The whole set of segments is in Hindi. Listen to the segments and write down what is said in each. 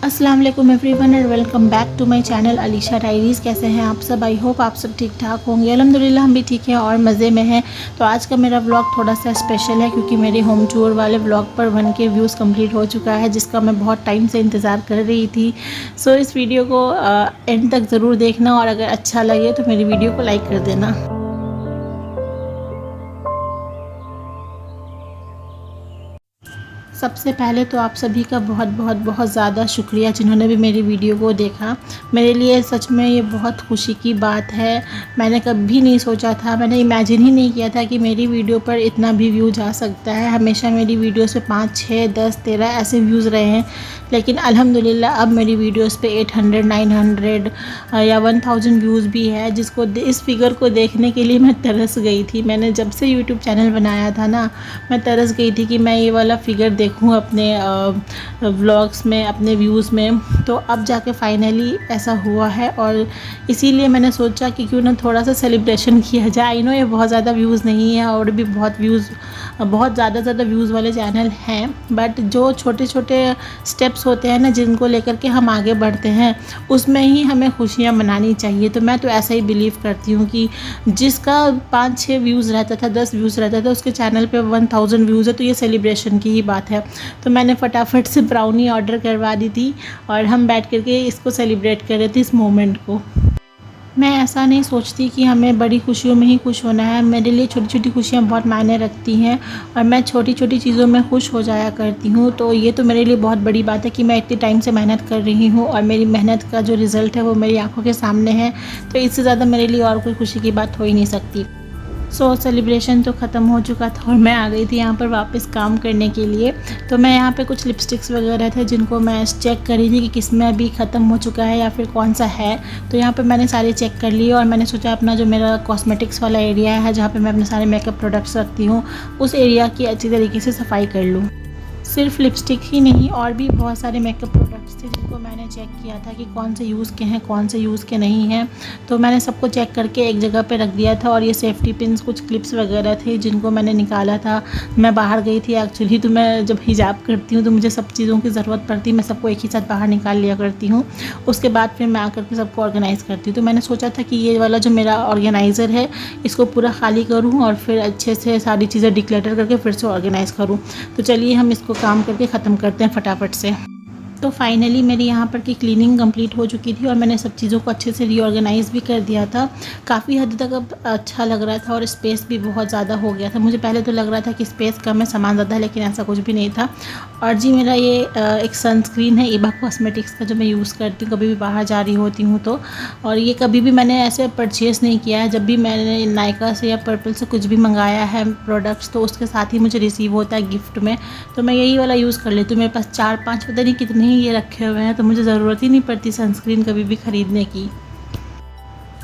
अस्सलाम वालेकुम everyone and welcome back to my channel Alisha diaries. कैसे हैं आप सब? आई होप आप सब ठीक ठाक होंगे। अल्हम्दुलिल्लाह हम भी ठीक हैं और मज़े में हैं। तो आज का मेरा व्लॉग थोड़ा सा स्पेशल है क्योंकि मेरे होम टूर वाले व्लॉग पर 1K व्यूज़ कंप्लीट हो चुका है, जिसका मैं बहुत टाइम से इंतज़ार कर रही थी। सो इस वीडियो को एंड तक ज़रूर देखना और अगर अच्छा लगे तो मेरी वीडियो को लाइक कर देना। सबसे पहले तो आप सभी का बहुत बहुत बहुत ज़्यादा शुक्रिया जिन्होंने भी मेरी वीडियो को देखा। मेरे लिए सच में ये बहुत खुशी की बात है। मैंने कभी नहीं सोचा था, मैंने इमेजिन ही नहीं किया था कि मेरी वीडियो पर इतना भी व्यू जा सकता है। हमेशा मेरी वीडियोस पे 5, 6, 10, 13 ऐसे व्यूज़ रहे हैं, लेकिन अल्हम्दुलिल्लाह अब मेरी वीडियोस पे 800, 900 या 1000 व्यूज़ भी है, जिसको इस फिगर को देखने के लिए मैं तरस गई थी। मैंने जब से यूट्यूब चैनल बनाया था ना, मैं तरस गई थी कि मैं ये वाला फिगर देखूं अपने व्लॉग्स में, अपने व्यूज़ में। तो अब जाके फाइनली ऐसा हुआ है और इसीलिए मैंने सोचा कि क्यों ना थोड़ा सा सेलिब्रेशन किया जाए। आई नो ये बहुत ज़्यादा व्यूज़ नहीं है और भी बहुत ज़्यादा व्यूज़ वाले चैनल हैं, बट जो छोटे छोटे स्टेप्स होते हैं ना जिनको लेकर के हम आगे बढ़ते हैं, उसमें ही हमें खुशियाँ मनानी चाहिए। तो मैं तो ऐसा ही बिलीव करती हूँ कि जिसका 5-6 व्यूज़ रहता था, 10 व्यूज़ रहता था, उसके चैनल पे 1000 व्यूज़ है तो ये सेलिब्रेशन की ही बात है। तो मैंने फटाफट से ब्राउनी ऑर्डर करवा दी थी और हम बैठ करके इसको सेलिब्रेट कर रहे थे, इस मोमेंट को। मैं ऐसा नहीं सोचती कि हमें बड़ी खुशियों में ही खुश होना है। मेरे लिए छोटी छोटी खुशियाँ बहुत मायने रखती हैं और मैं छोटी छोटी चीज़ों में खुश हो जाया करती हूँ। तो ये तो मेरे लिए बहुत बड़ी बात है कि मैं इतने टाइम से मेहनत कर रही हूँ और मेरी मेहनत का जो रिज़ल्ट है वो मेरी आंखों के सामने है। तो इससे ज़्यादा मेरे लिए और कोई खुशी की बात हो ही नहीं सकती। सेलिब्रेशन तो ख़त्म हो चुका था और मैं आ गई थी यहाँ पर वापस काम करने के लिए। तो मैं यहाँ पे कुछ लिपस्टिक्स वगैरह थे जिनको मैं चेक कर रही थी कि किस में अभी ख़त्म हो चुका है या फिर कौन सा है। तो यहाँ पे मैंने सारे चेक कर लिए और मैंने सोचा अपना जो मेरा कॉस्मेटिक्स वाला एरिया है, जहाँ पे मैं अपने सारे मेकअप प्रोडक्ट्स रखती हूँ, उस एरिया की अच्छी तरीके से सफाई कर लूँ। सिर्फ लिपस्टिक ही नहीं और भी बहुत सारे मेकअप प्रोडक्ट्स थे जिनको मैंने चेक किया था कि कौन से यूज़ के हैं, कौन से यूज़ के नहीं हैं। तो मैंने सबको चेक करके एक जगह पे रख दिया था। और ये सेफ्टी पिन्स, कुछ क्लिप्स वगैरह थे जिनको मैंने निकाला था। मैं बाहर गई थी एक्चुअली, तो मैं जब हिजाब करती हूँ तो मुझे सब चीज़ों की ज़रूरत पड़ती है, मैं सबको एक ही साथ बाहर निकाल लिया करती हूँ। उसके बाद फिर मैं आकर के सबको ऑर्गेनाइज़ करती हूँ। तो मैंने सोचा था कि ये वाला जो मेरा ऑर्गेनाइज़र है इसको पूरा खाली करूँ और फिर अच्छे से सारी चीज़ें डिक्लटर करके फिर से ऑर्गेनाइज़ करूँ। तो चलिए हम इसको काम करके ख़त्म करते हैं फटाफट से। तो फाइनली मेरी यहाँ पर की क्लीनिंग कंप्लीट हो चुकी थी और मैंने सब चीज़ों को अच्छे से रीऑर्गेनाइज़ भी कर दिया था। काफ़ी हद तक अब अच्छा लग रहा था और स्पेस भी बहुत ज़्यादा हो गया था। मुझे पहले तो लग रहा था कि स्पेस कम है, सामान ज़्यादा है, लेकिन ऐसा कुछ भी नहीं था। और जी मेरा ये एक सनस्क्रीन है ईबा कॉस्मेटिक्स का, जो मैं यूज़ करती हूँ कभी भी बाहर जा रही होती हूँ तो। और ये कभी भी मैंने ऐसे परचेज़ नहीं किया है। जब भी मैंने नायका से या पर्पल से कुछ भी मंगाया है प्रोडक्ट्स, तो उसके साथ ही मुझे रिसीव होता है गिफ्ट में। तो मैं यही वाला यूज़ कर लेती हूँ। मेरे पास 4-5 पता नहीं कितने ही ये रखे हुए हैं, तो मुझे ज़रूरत ही नहीं पड़ती सनस्क्रीन कभी भी ख़रीदने की।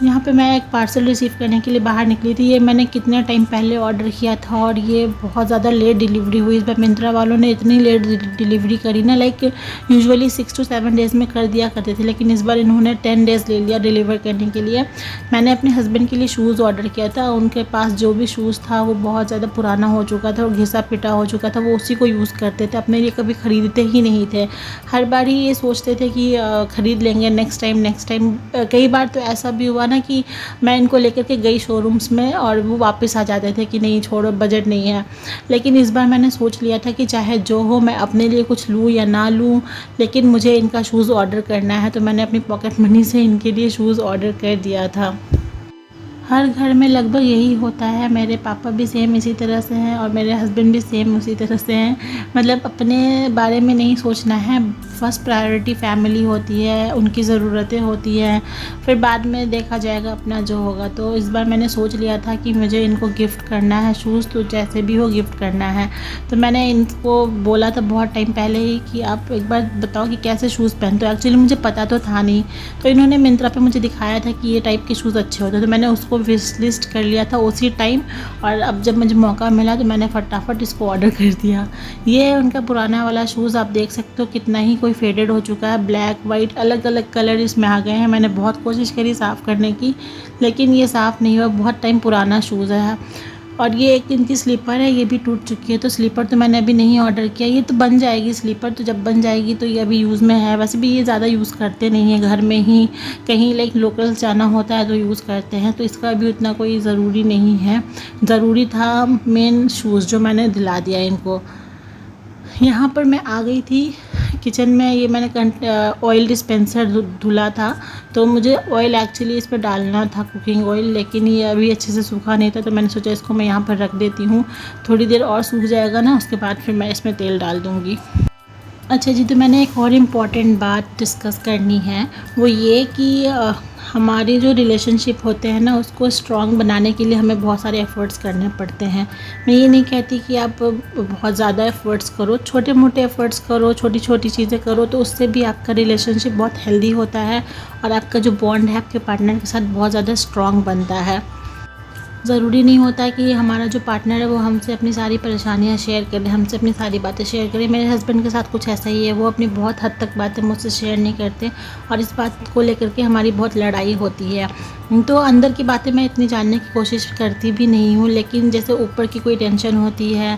यहाँ पे मैं एक पार्सल रिसीव करने के लिए बाहर निकली थी। ये मैंने कितने टाइम पहले ऑर्डर किया था और ये बहुत ज़्यादा लेट डिलीवरी हुई। इस बार मिंत्रा वालों ने इतनी लेट डिलीवरी करी ना, लाइक यूजुअली 6 to 7 डेज़ में कर दिया करते थे, लेकिन इस बार इन्होंने 10 डेज़ ले लिया डिलीवर करने के लिए। मैंने अपने हस्बैंड के लिए शूज़ ऑर्डर किया था। उनके पास जो भी शूज़ था वो बहुत ज़्यादा पुराना हो चुका था और घिसा पिटा हो चुका था। वो उसी को यूज़ करते थे, अपने लिए कभी ख़रीदते ही नहीं थे। हर बार ही ये सोचते थे कि ख़रीद लेंगे नेक्स्ट टाइम। कई बार तो ऐसा भी हुआ ना कि मैं इनको लेकर के गई शोरूम्स में और वो वापस आ जाते थे कि नहीं छोड़ो, बजट नहीं है। लेकिन इस बार मैंने सोच लिया था कि चाहे जो हो, मैं अपने लिए कुछ लूँ या ना लूँ, लेकिन मुझे इनका शूज़ ऑर्डर करना है। तो मैंने अपनी पॉकेट मनी से इनके लिए शूज़ ऑर्डर कर दिया था। हर घर में लगभग यही होता है। मेरे पापा भी सेम इसी तरह से हैं और मेरे हस्बैंड भी सेम उसी तरह से हैं। मतलब अपने बारे में नहीं सोचना है, फर्स्ट प्रायोरिटी फैमिली होती है, उनकी ज़रूरतें होती हैं, फिर बाद में देखा जाएगा अपना जो होगा। तो इस बार मैंने सोच लिया था कि मुझे इनको गिफ्ट करना है शूज़, तो जैसे भी हो गिफ्ट करना है। तो मैंने इनको बोला था बहुत टाइम पहले ही कि आप एक बार बताओ कि कैसे शूज़ पहनते हो। एक्चुअली मुझे पता तो था नहीं, तो इन्होंने मिंत्रा पे मुझे दिखाया था कि ये टाइप के शूज़ अच्छे होते हैं, तो मैंने उसको विश लिस्ट कर लिया था उसी टाइम। और अब जब मुझे मौका मिला तो मैंने फटाफट इसको ऑर्डर कर दिया। ये है उनका पुराना वाला शूज़, आप देख सकते हो कितना ही कोई फेडेड हो चुका है। ब्लैक वाइट अलग अलग कलर इसमें आ गए हैं। मैंने बहुत कोशिश करी साफ़ करने की, लेकिन ये साफ़ नहीं हुआ, बहुत टाइम पुराना शूज़ है। और ये एक इनकी स्लीपर है, ये भी टूट चुकी है। तो स्लीपर तो मैंने अभी नहीं ऑर्डर किया, ये तो बन जाएगी स्लीपर, तो जब बन जाएगी तो ये अभी यूज़ में है। वैसे भी ये ज़्यादा यूज़ करते नहीं हैं, घर में ही कहीं लाइक लोकल जाना होता है तो यूज़ करते हैं, तो इसका अभी उतना कोई ज़रूरी नहीं है। ज़रूरी था मेन शूज़, जो मैंने दिला दिया इनको। यहाँ पर मैं आ गई थी किचन में। ये मैंने ऑयल डिस्पेंसर धुला था, तो मुझे ऑयल एक्चुअली इस पर डालना था, कुकिंग ऑयल, लेकिन ये अभी अच्छे से सूखा नहीं था, तो मैंने सोचा इसको मैं यहाँ पर रख देती हूँ। थोड़ी देर और सूख जाएगा ना, उसके बाद फिर मैं इसमें तेल डाल दूँगी। अच्छा जी, तो मैंने एक और इम्पॉर्टेंट बात डिस्कस करनी है, वो ये कि हमारे जो रिलेशनशिप होते हैं ना, उसको स्ट्रॉन्ग बनाने के लिए हमें बहुत सारे एफ़र्ट्स करने पड़ते हैं। मैं ये नहीं कहती कि आप बहुत ज़्यादा एफ़र्ट्स करो, छोटे मोटे एफ़र्ट्स करो, छोटी छोटी चीज़ें करो, तो उससे भी आपका रिलेशनशिप बहुत हेल्दी होता है और आपका जो बॉन्ड है आपके पार्टनर के साथ बहुत ज़्यादा स्ट्रॉन्ग बनता है। ज़रूरी नहीं होता है कि हमारा जो पार्टनर है वो हमसे अपनी सारी परेशानियां शेयर करे, हमसे अपनी सारी बातें शेयर करे। मेरे हस्बैंड के साथ कुछ ऐसा ही है, वो अपनी बहुत हद तक बातें मुझसे शेयर नहीं करते और इस बात को लेकर के हमारी बहुत लड़ाई होती है। तो अंदर की बातें मैं इतनी जानने की कोशिश करती भी नहीं हूँ, लेकिन जैसे ऊपर की कोई टेंशन होती है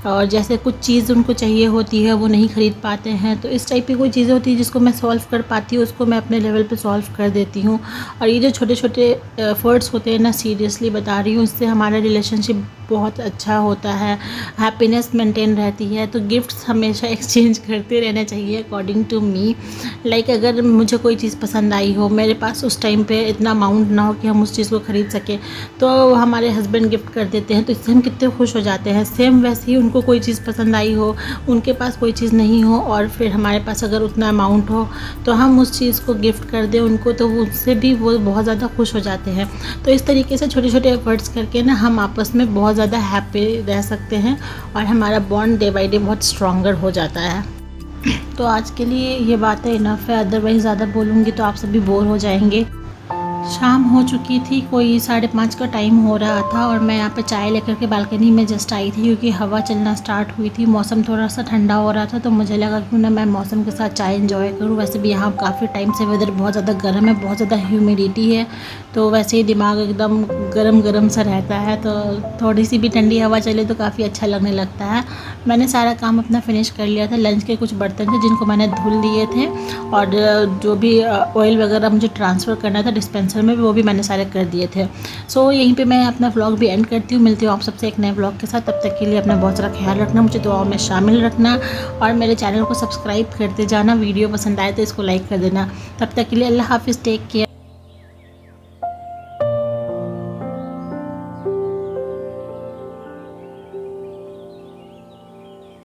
और जैसे कुछ चीज़ उनको चाहिए होती है, वो नहीं ख़रीद पाते हैं, तो इस टाइप की कोई चीज़ें होती है जिसको मैं सॉल्व कर पाती हूँ, उसको मैं अपने लेवल पे सॉल्व कर देती हूँ। और ये जो छोटे छोटे एफर्ट्स होते हैं ना, सीरियसली बता रही हूँ, इससे हमारा रिलेशनशिप बहुत अच्छा होता है, हैप्पीनेस मेंटेन रहती है। तो गिफ्ट्स हमेशा एक्सचेंज करते रहना चाहिए अकॉर्डिंग टू मी। लाइक अगर मुझे कोई चीज़ पसंद आई हो, मेरे पास उस टाइम पे इतना अमाउंट ना हो कि हम उस चीज़ को ख़रीद सकें, तो हमारे हस्बैंड गिफ्ट कर देते हैं, तो इससे हम कितने खुश हो जाते हैं। सेम वैसे ही उनको कोई चीज़ पसंद आई हो, उनके पास कोई चीज़ नहीं हो और फिर हमारे पास अगर उतना अमाउंट हो तो हम उस चीज़ को गिफ्ट कर दें उनको, तो उससे भी वो बहुत ज़्यादा खुश हो जाते हैं। तो इस तरीके से छोटे छोटे एफर्ट्स करके ना हम आपस में बहुत ज़्यादा हैप्पी रह सकते हैं और हमारा बॉन्ड डे बाय डे बहुत स्ट्रॉन्गर हो जाता है। तो आज के लिए ये बातें इनफ है, अदरवाइज़ ज़्यादा बोलूँगी तो आप सभी बोर हो जाएंगे। शाम हो चुकी थी, कोई 5:30 का टाइम हो रहा था और मैं यहाँ पे चाय लेकर के बालकनी में जस्ट आई थी, क्योंकि हवा चलना स्टार्ट हुई थी, मौसम थोड़ा सा ठंडा हो रहा था, तो मुझे लगा क्यों ना मैं मौसम के साथ चाय एंजॉय करूँ। वैसे भी यहाँ काफ़ी टाइम से वेदर बहुत ज़्यादा गर्म है, बहुत ज़्यादा ह्यूमिडिटी है, तो वैसे ही दिमाग एकदम गरम गरम सा रहता है, तो थोड़ी सी भी ठंडी हवा चले तो काफ़ी अच्छा लगने लगता है। मैंने सारा काम अपना फिनिश कर लिया था। लंच के कुछ बर्तन थे जिनको मैंने धुल लिए थे और जो भी ऑयल वगैरह मुझे ट्रांसफ़र करना था डिस्पेंसर में, वो भी मैंने सारे कर दिए थे। सो यहीं पे मैं अपना व्लॉग भी एंड करती हूँ। मिलती हूँ आप सबसे एक नए व्लॉग के साथ। तब तक के लिए अपना बहुत सारा ख्याल रखना, मुझे दुआओं में शामिल रखना और मेरे चैनल को सब्सक्राइब करते जाना। वीडियो पसंद आए तो इसको लाइक कर देना। तब तक के लिए अल्लाह हाफिज़, टेक केयर।